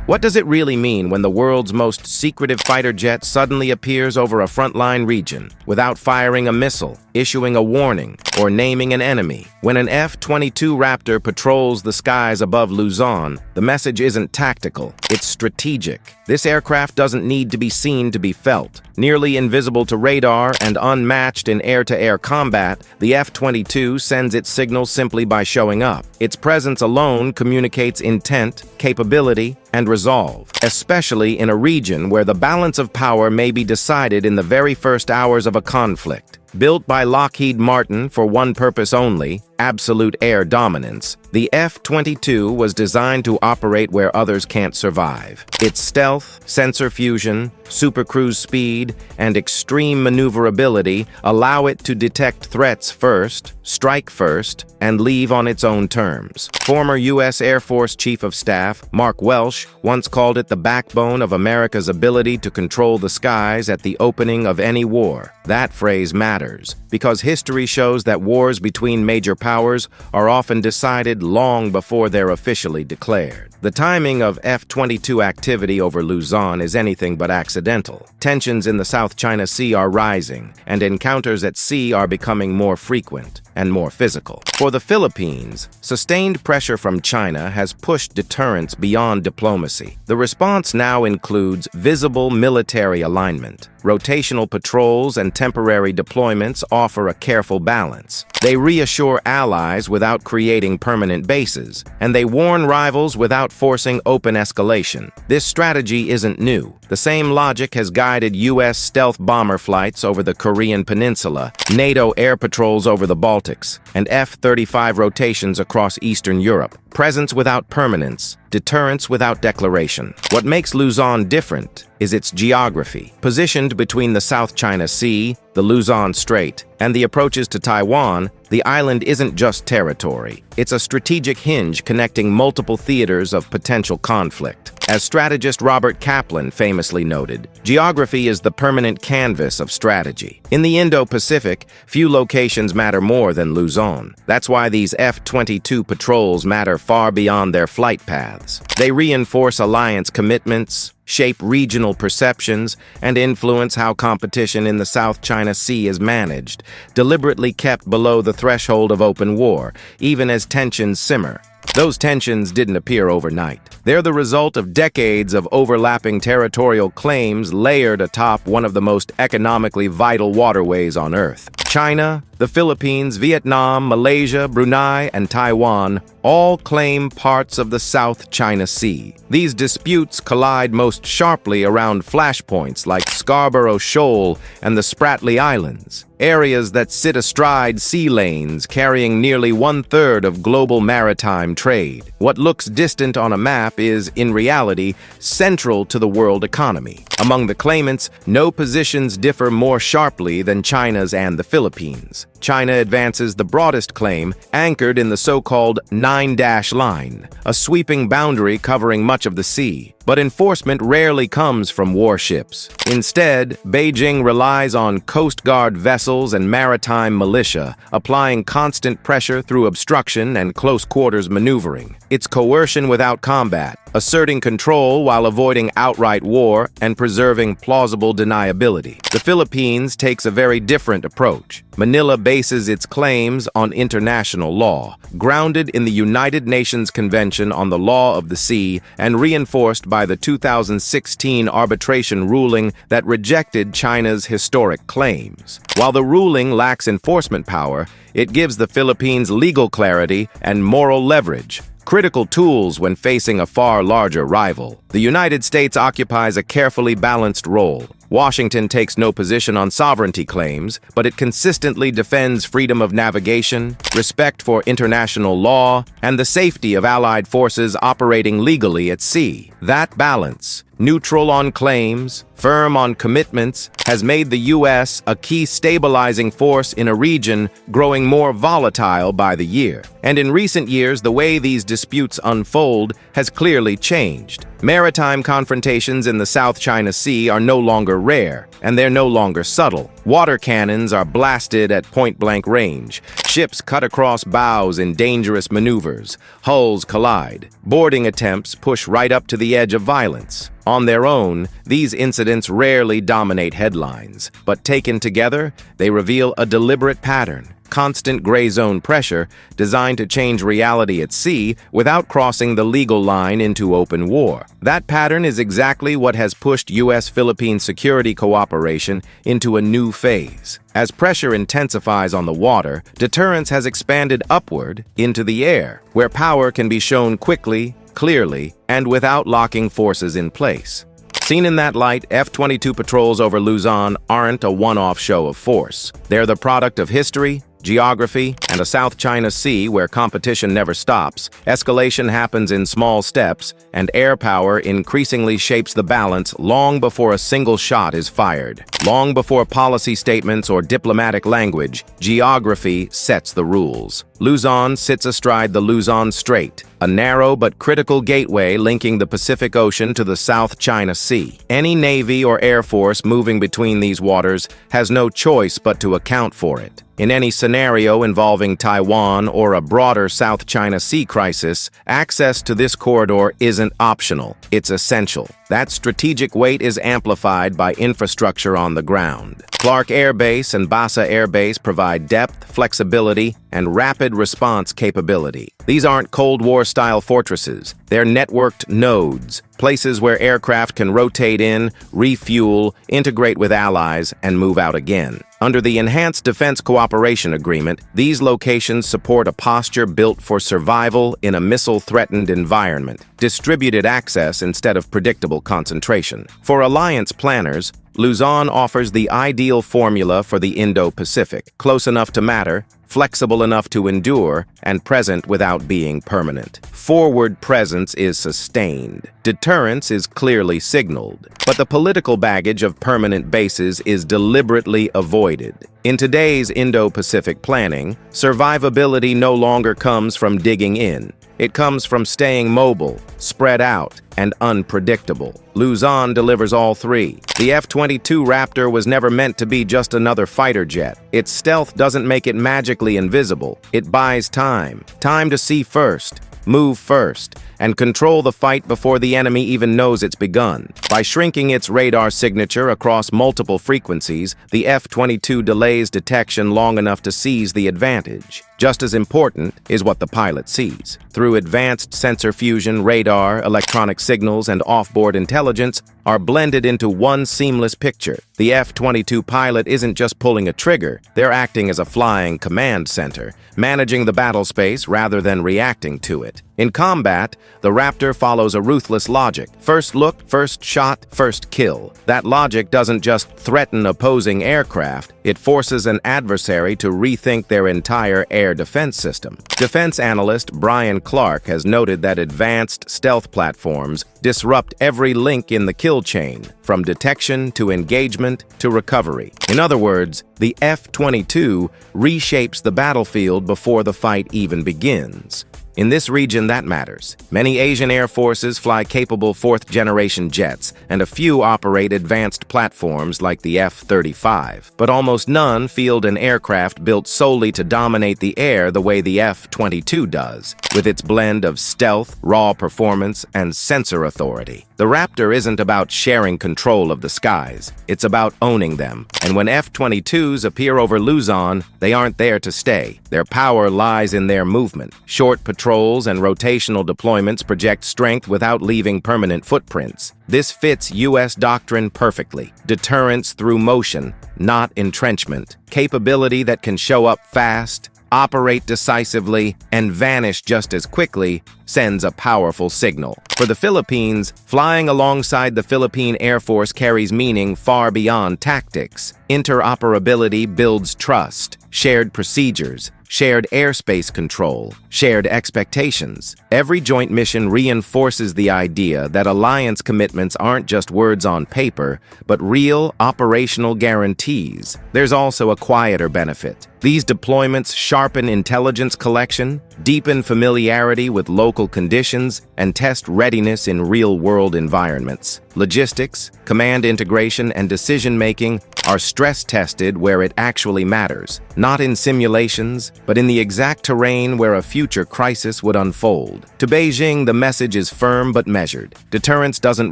What does it really mean when the world's most secretive fighter jet suddenly appears over a frontline region without firing a missile, issuing a warning, or naming an enemy? When an F-22 Raptor patrols the skies above Luzon, the message isn't tactical, it's strategic. This aircraft doesn't need to be seen to be felt. Nearly invisible to radar and unmatched in air-to-air combat, the F-22 sends its signal simply by showing up. Its presence alone communicates intent, capability, and resolve, especially in a region where the balance of power may be decided in the very first hours of a conflict. Built by Lockheed Martin for one purpose only, absolute air dominance, the F-22 was designed to operate where others can't survive. Its stealth, sensor fusion, supercruise speed, and extreme maneuverability allow it to detect threats first, strike first, and leave on its own terms. Former U.S. Air Force Chief of Staff Mark Welsh once called it the backbone of America's ability to control the skies at the opening of any war. That phrase matters, because history shows that wars between major powers are often decided long before they're officially declared. The timing of F-22 activity over Luzon is anything but accidental. Tensions in the South China Sea are rising, and encounters at sea are becoming more frequent and more physical. For the Philippines, sustained pressure from China has pushed deterrence beyond diplomacy. The response now includes visible military alignment. Rotational patrols and temporary deployments offer a careful balance. They reassure allies without creating permanent bases, and they warn rivals without forcing open escalation. This strategy isn't new. The same logic has guided U.S. stealth bomber flights over the Korean Peninsula, NATO air patrols over the Baltics, and F-35 rotations across Eastern Europe. Presence without permanence, deterrence without declaration. What makes Luzon different is its geography. Positioned between the South China Sea, the Luzon Strait, and the approaches to Taiwan, the island isn't just territory. It's a strategic hinge connecting multiple theaters of potential conflict. As strategist Robert Kaplan famously noted, geography is the permanent canvas of strategy. In the Indo-Pacific, few locations matter more than Luzon. That's why these F-22 patrols matter far beyond their flight paths. They reinforce alliance commitments, shape regional perceptions, and influence how competition in the South China Sea is managed, deliberately kept below the threshold of open war, even as tensions simmer. Those tensions didn't appear overnight. They're the result of decades of overlapping territorial claims layered atop one of the most economically vital waterways on Earth. China, the Philippines, Vietnam, Malaysia, Brunei, and Taiwan all claim parts of the South China Sea. These disputes collide most sharply around flashpoints like Scarborough Shoal and the Spratly Islands, areas that sit astride sea lanes carrying nearly one-third of global maritime trade. What looks distant on a map is, in reality, central to the world economy. Among the claimants, no positions differ more sharply than China's and the Philippines. China advances the broadest claim, anchored in the so-called Nine-Dash Line, a sweeping boundary covering much of the sea. But enforcement rarely comes from warships. Instead, Beijing relies on Coast Guard vessels and maritime militia, applying constant pressure through obstruction and close-quarters maneuvering. It's coercion without combat, asserting control while avoiding outright war and preserving plausible deniability. The Philippines takes a very different approach. Manila bases its claims on international law, grounded in the United Nations Convention on the Law of the Sea and reinforced by the 2016 arbitration ruling that rejected China's historic claims. While the ruling lacks enforcement power, it gives the Philippines legal clarity and moral leverage, critical tools when facing a far larger rival. The United States occupies a carefully balanced role. Washington takes no position on sovereignty claims, but it consistently defends freedom of navigation, respect for international law, and the safety of allied forces operating legally at sea. That balance, neutral on claims, firm on commitments, has made the U.S. a key stabilizing force in a region growing more volatile by the year. And in recent years, the way these disputes unfold has clearly changed. Maritime confrontations in the South China Sea are no longer rare, and they're no longer subtle. Water cannons are blasted at point-blank range. Ships cut across bows in dangerous maneuvers. Hulls collide. Boarding attempts push right up to the edge of violence. On their own, these incidents rarely dominate headlines, but taken together, they reveal a deliberate pattern. Constant gray zone pressure designed to change reality at sea without crossing the legal line into open war. That pattern is exactly what has pushed U.S.-Philippine security cooperation into a new phase. As pressure intensifies on the water, deterrence has expanded upward into the air, where power can be shown quickly, clearly, and without locking forces in place. Seen in that light, F-22 patrols over Luzon aren't a one-off show of force. They're the product of history, geography, and a South China Sea where competition never stops. Escalation happens in small steps, and air power increasingly shapes the balance long before a single shot is fired. Long before policy statements or diplomatic language, geography sets the rules. Luzon sits astride the Luzon Strait, a narrow but critical gateway linking the Pacific Ocean to the South China Sea. Any Navy or Air Force moving between these waters has no choice but to account for it. In any scenario involving Taiwan or a broader South China Sea crisis, access to this corridor isn't optional, it's essential. That strategic weight is amplified by infrastructure on the ground. Clark Air Base and Basa Air Base provide depth, flexibility, and rapid response capability. These aren't Cold War-style fortresses. They're networked nodes, places where aircraft can rotate in, refuel, integrate with allies, and move out again. Under the Enhanced Defense Cooperation Agreement, these locations support a posture built for survival in a missile-threatened environment, distributed access instead of predictable concentration. For alliance planners, Luzon offers the ideal formula for the Indo-Pacific: close enough to matter, flexible enough to endure, and present without being permanent. Forward presence is sustained. Deterrence is clearly signaled. But the political baggage of permanent bases is deliberately avoided. In today's Indo-Pacific planning, survivability no longer comes from digging in. It comes from staying mobile, spread out, and unpredictable. Luzon delivers all three. The F-22 Raptor was never meant to be just another fighter jet. Its stealth doesn't make it magically invisible. It buys time. Time to see first, move first, and control the fight before the enemy even knows it's begun. By shrinking its radar signature across multiple frequencies, the F-22 delays detection long enough to seize the advantage. Just as important is what the pilot sees. Through advanced sensor fusion, radar, electronic signals, and offboard intelligence are blended into one seamless picture. The F-22 pilot isn't just pulling a trigger, they're acting as a flying command center, managing the battle space rather than reacting to it. In combat, the Raptor follows a ruthless logic. First look, first shot, first kill. That logic doesn't just threaten opposing aircraft, it forces an adversary to rethink their entire air defense system. Defense analyst Brian Clark has noted that advanced stealth platforms disrupt every link in the kill chain, from detection to engagement to recovery. In other words, the F-22 reshapes the battlefield before the fight even begins. In this region, that matters. Many Asian air forces fly capable fourth-generation jets, and a few operate advanced platforms like the F-35. But almost none field an aircraft built solely to dominate the air the way the F-22 does, with its blend of stealth, raw performance, and sensor authority. The Raptor isn't about sharing control of the skies. It's about owning them. And when F-22s appear over Luzon, they aren't there to stay. Their power lies in their movement. Short patrols and rotational deployments project strength without leaving permanent footprints. This fits U.S. doctrine perfectly. Deterrence through motion, not entrenchment. Capability that can show up fast, operate decisively, and vanish just as quickly sends a powerful signal. For the Philippines, flying alongside the Philippine Air Force carries meaning far beyond tactics. Interoperability builds trust, shared procedures, shared airspace control, shared expectations. Every joint mission reinforces the idea that alliance commitments aren't just words on paper, but real operational guarantees. There's also a quieter benefit. These deployments sharpen intelligence collection, deepen familiarity with local conditions, and test readiness in real-world environments. Logistics, command integration, and decision-making are stress-tested where it actually matters, not in simulations, but in the exact terrain where a future crisis would unfold. To Beijing, the message is firm but measured. Deterrence doesn't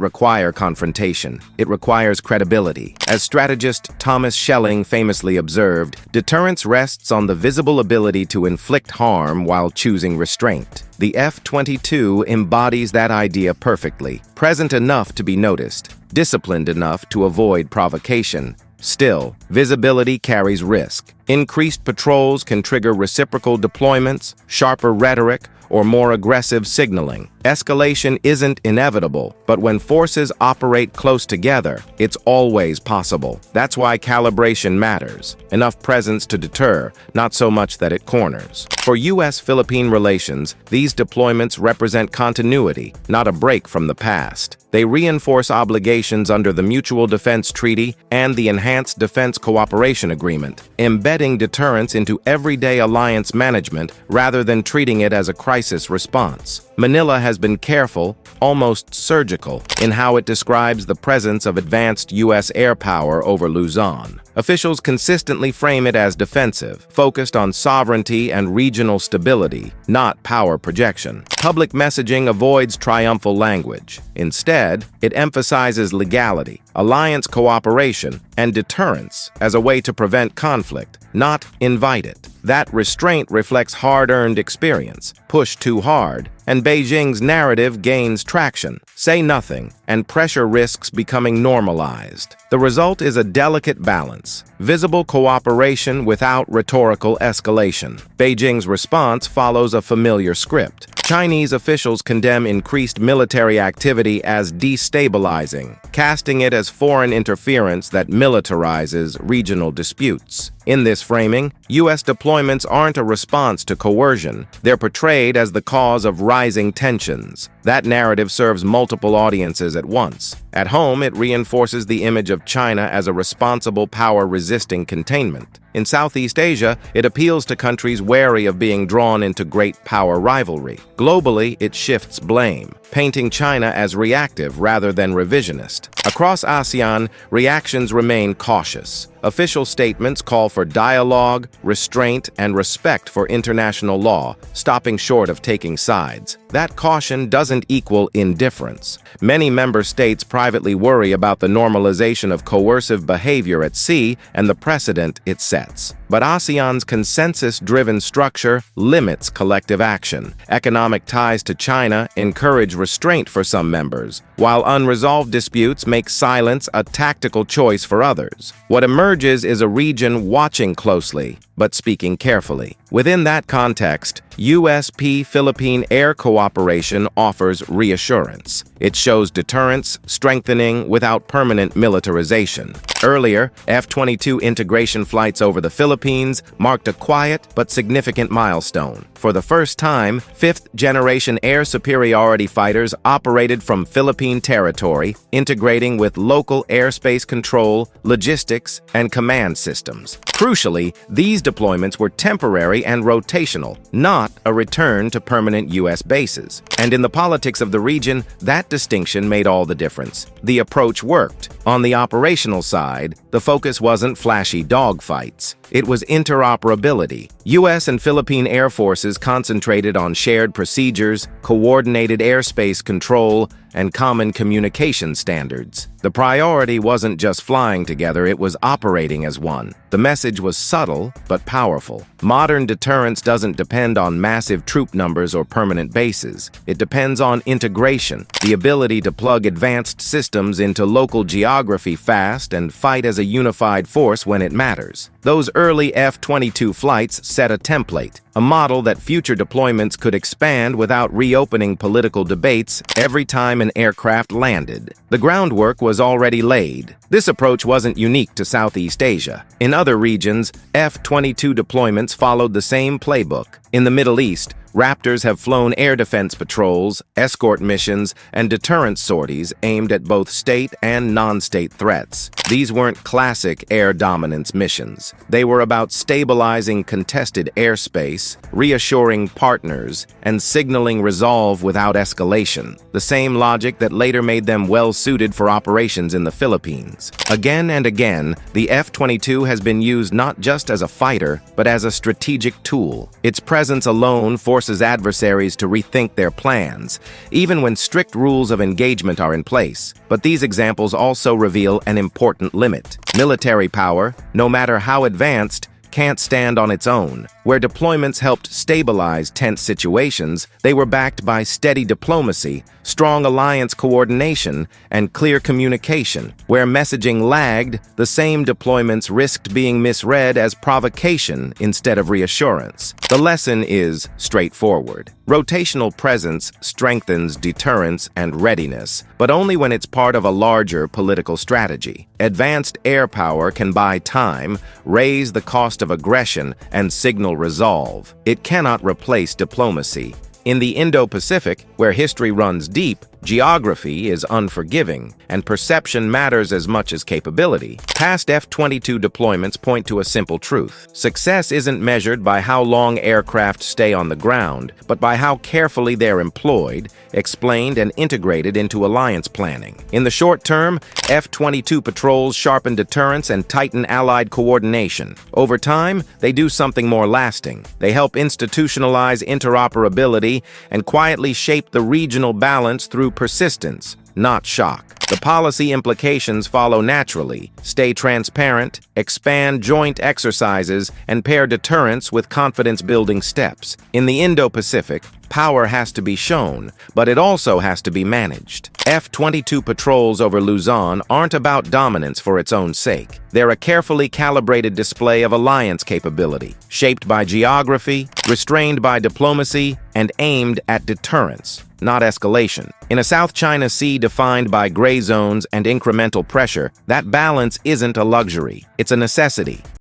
require confrontation. It requires credibility. As strategist Thomas Schelling famously observed, deterrence rests on the visible ability to inflict harm while choosing restraint. The F-22 embodies that idea perfectly, present enough to be noticed, disciplined enough to avoid provocation. Still, visibility carries risk. Increased patrols can trigger reciprocal deployments, sharper rhetoric, or more aggressive signaling. Escalation isn't inevitable, but when forces operate close together, it's always possible. That's why calibration matters. Enough presence to deter, not so much that it corners. For U.S.-Philippine relations, these deployments represent continuity, not a break from the past. They reinforce obligations under the Mutual Defense Treaty and the Enhanced Defense Cooperation Agreement, embedding deterrence into everyday alliance management rather than treating it as a crisis response. Manila has been careful, almost surgical, in how it describes the presence of advanced U.S. air power over Luzon. Officials consistently frame it as defensive, focused on sovereignty and regional stability, not power projection. Public messaging avoids triumphal language. Instead, it emphasizes legality, alliance cooperation, and deterrence as a way to prevent conflict, not invite it. That restraint reflects hard-earned experience. Push too hard, and Beijing's narrative gains traction. Say nothing, and pressure risks becoming normalized. The result is a delicate balance, visible cooperation without rhetorical escalation. Beijing's response follows a familiar script. Chinese officials condemn increased military activity as destabilizing, casting it as foreign interference that militarizes regional disputes. In this framing, U.S. deployments aren't a response to coercion. They're portrayed as the cause of rising tensions. That narrative serves multiple audiences at once. At home, it reinforces the image of China as a responsible power resisting containment. In Southeast Asia, it appeals to countries wary of being drawn into great power rivalry. Globally, it shifts blame, painting China as reactive rather than revisionist. Across ASEAN, reactions remain cautious. Official statements call for dialogue, restraint, and respect for international law, stopping short of taking sides. That caution doesn't equal indifference. Many member states privately worry about the normalization of coercive behavior at sea and the precedent it sets. But ASEAN's consensus-driven structure limits collective action. Economic ties to China encourage restraint for some members, while unresolved disputes make silence a tactical choice for others. What emerges is a region watching closely, but speaking carefully. Within that context, U.S.-Philippine air cooperation offers reassurance. It shows deterrence, strengthening without permanent militarization. Earlier, F-22 integration flights over the Philippines marked a quiet but significant milestone. For the first time, fifth-generation air superiority fighters operated from Philippine territory, integrating with local airspace control, logistics, and command systems. Crucially, these deployments were temporary and rotational, not a return to permanent U.S. bases. And in the politics of the region, that distinction made all the difference. The approach worked. On the operational side, the focus wasn't flashy dogfights. It was interoperability. U.S. and Philippine Air Forces concentrated on shared procedures, coordinated airspace control, and common communication standards. The priority wasn't just flying together, it was operating as one. The message was subtle but powerful. Modern deterrence doesn't depend on massive troop numbers or permanent bases. It depends on integration, the ability to plug advanced systems into local geography fast and fight as a unified force when it matters. Those early F-22 flights set a template, a model that future deployments could expand without reopening political debates every time an aircraft landed. The groundwork was was already laid. This approach wasn't unique to Southeast Asia. In other regions, F-22 deployments followed the same playbook. In the Middle East, Raptors have flown air defense patrols, escort missions, and deterrence sorties aimed at both state and non-state threats. These weren't classic air dominance missions. They were about stabilizing contested airspace, reassuring partners, and signaling resolve without escalation. The same logic that later made them well-suited for operations in the Philippines. Again and again, the F-22 has been used not just as a fighter, but as a strategic tool. Its presence alone forces adversaries to rethink their plans, even when strict rules of engagement are in place. But these examples also reveal an important limit. Military power, no matter how advanced, can't stand on its own. Where deployments helped stabilize tense situations, they were backed by steady diplomacy, strong alliance coordination, and clear communication. Where messaging lagged, the same deployments risked being misread as provocation instead of reassurance. The lesson is straightforward. Rotational presence strengthens deterrence and readiness, but only when it's part of a larger political strategy. Advanced air power can buy time, raise the cost of aggression, and signal resolve. It cannot replace diplomacy. In the Indo-Pacific, where history runs deep, geography is unforgiving, and perception matters as much as capability. Past F-22 deployments point to a simple truth. Success isn't measured by how long aircraft stay on the ground, but by how carefully they're employed, explained, and integrated into alliance planning. In the short term, F-22 patrols sharpen deterrence and tighten allied coordination. Over time, they do something more lasting. They help institutionalize interoperability and quietly shape the regional balance through persistence, not shock. The policy implications follow naturally. Stay transparent, expand joint exercises, and pair deterrence with confidence-building steps. In the Indo-Pacific, power has to be shown, but it also has to be managed. F-22 patrols over Luzon aren't about dominance for its own sake. They're a carefully calibrated display of alliance capability, shaped by geography, restrained by diplomacy, and aimed at deterrence, not escalation. In a South China Sea defined by gray zones and incremental pressure, that balance isn't a luxury. It's a necessity.